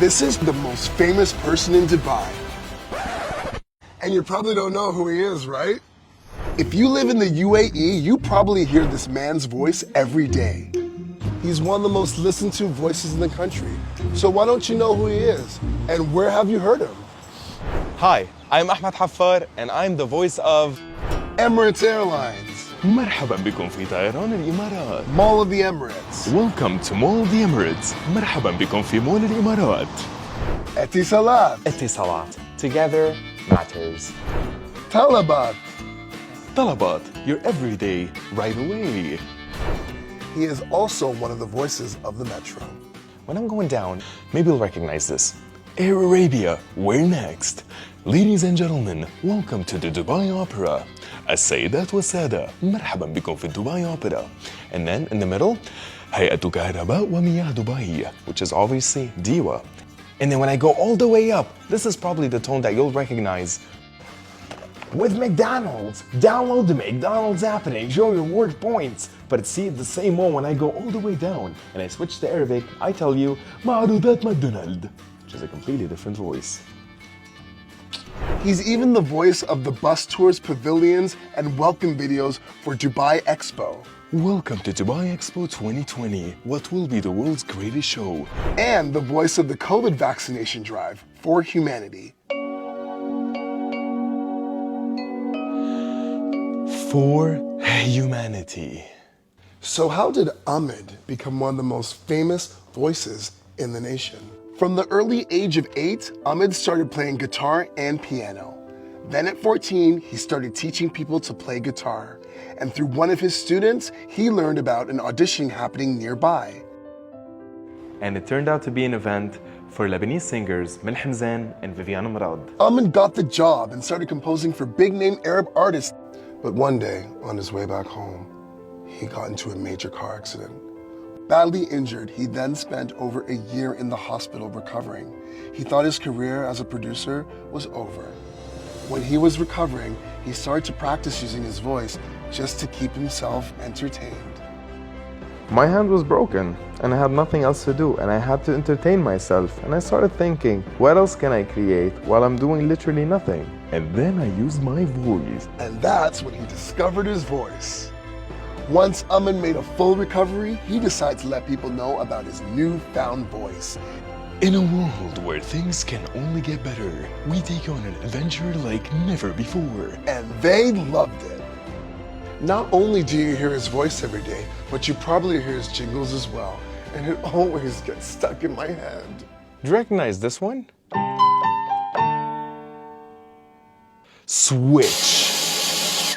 This is the most famous person in Dubai. And you probably don't know who he is, right? If you live in the UAE, you probably hear this man's voice every day. He's one of the most listened to voices in the country. So why don't you know who he is? And where have you heard him? Hi, I'm Ahmed Haffar and I'm the voice of Emirates Airlines. مرحبا بكم في طيران الإمارات. Mall of the Emirates. Welcome to Mall of the Emirates. مرحبا بكم في مول الإمارات. Etisalat. اتصالات. Together matters. Talabat. طلبات. Your everyday, right away. He is also one of the voices of the metro. When I'm going down, maybe you'll recognize this. Air Arabia, where next? Ladies and gentlemen, welcome to the Dubai Opera. السيدات والسادة, مرحبا بكم في Dubai Opera. And then in the middle, هيئة كهرباء ومياه دبي, which is obviously Diwa. And then when I go all the way up, this is probably the tone that you'll recognize. With McDonald's, download the McDonald's app and enjoy your reward points. But see, the same one when I go all the way down and I switch to Arabic, I tell you, معروضات McDonald, which is a completely different voice. He's even the voice of the bus tours, pavilions, and welcome videos for Dubai Expo. Welcome to Dubai Expo 2020, what will be the world's greatest show. And the voice of the COVID vaccination drive for humanity. For humanity. So how did Ahmed become one of the most famous voices in the nation? From the early age of 8, Ahmed started playing guitar and piano. Then at 14, he started teaching people to play guitar. And through one of his students, he learned about an audition happening nearby. And it turned out to be an event for Lebanese singers Milh Mzan and Viviana Murad. Ahmed got the job and started composing for big-name Arab artists. But one day, on his way back home, he got into a major car accident. Badly injured, he then spent over a year in the hospital recovering. He thought his career as a producer was over. When he was recovering, he started to practice using his voice just to keep himself entertained. My hand was broken and I had nothing else to do and I had to entertain myself, and I started thinking, what else can I create while I'm doing literally nothing? And then I used my voice. And that's when he discovered his voice. Once Ahmed made a full recovery, he decided to let people know about his newfound voice. In a world where things can only get better, we take on an adventure like never before. And they loved it. Not only do you hear his voice every day, but you probably hear his jingles as well. And it always gets stuck in my head. Do you recognize this one? Switch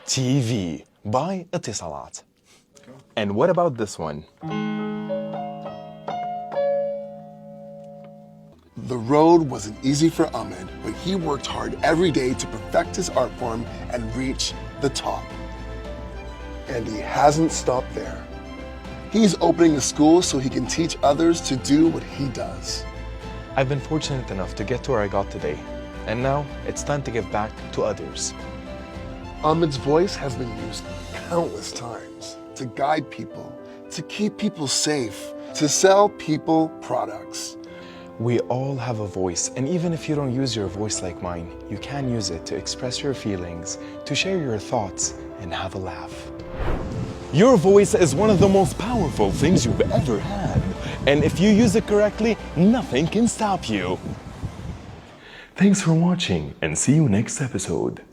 TV by Etisalat. And what about this one? The road wasn't easy for Ahmed, but he worked hard every day to perfect his art form and reach the top. And he hasn't stopped there. He's opening a school so he can teach others to do what he does. I've been fortunate enough to get to where I got today. And now it's time to give back to others. Ahmed's voice has been used countless times to guide people, to keep people safe, to sell people products. We all have a voice, and even if you don't use your voice like mine, you can use it to express your feelings, to share your thoughts, and have a laugh. Your voice is one of the most powerful things you've ever had, and if you use it correctly, nothing can stop you. Thanks for watching, and see you next episode.